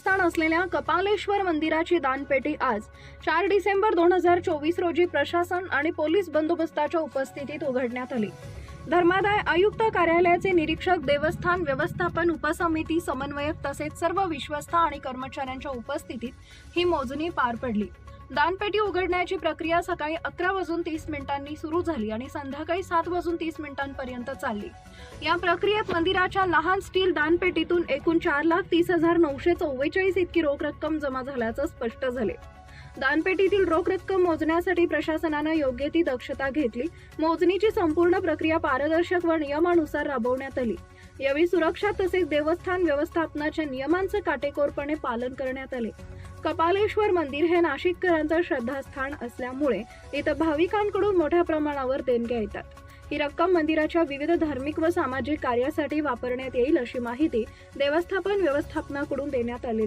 देवस्थान असलेल्या कपालेश्वर मंदिराची दानपेटी आज 4 डिसेंबर 2024 रोजी प्रशासन आणि पोलीस बंदोबस्ताच्या उपस्थितीत उघडण्यात आली। धर्मादाय आयुक्त कार्यालयाचे निरीक्षक, देवस्थान व्यवस्थापन उपसमिती समन्वयक तसेच सर्व विश्वस्त आणि कर्मचाऱ्यांच्या उपस्थितीत ही मोजणी पार पडली। दानपेटी उघडण्याची प्रक्रिया सकाळी 11:30 सुरू झाली आणि संध्याकाळी 7:30 चालली। या प्रक्रियेत मंदिराच्या लहान स्टील दानपेटीतून एकूण 4,30,944 इतकी रोख रक्कम जमा झाल्याचं स्पष्ट झाले। दानपेटीतील रोख रक्कम मोजण्यासाठी प्रशासनाने योग्य ती दक्षता घेतली। मोजणीची संपूर्ण प्रक्रिया पारदर्शक व नियमानुसार राबवण्यात आली। यावेळी सुरक्षा तसेच देवस्थान व्यवस्थापनाच्या नियमांचे काटेकोरपणे पालन करण्यात आले। कपालेश्वर मंदिर हे नाशिककरांचं श्रद्धास्थान असल्यामुळे इथं भाविकांकडून मोठ्या प्रमाणावर देणग्या येतात। ही रक्कम मंदिराच्या विविध धार्मिक व सामाजिक कार्यासाठी वापरण्यात येईल अशी माहिती देवस्थापन व्यवस्थापनाकडून देण्यात आली।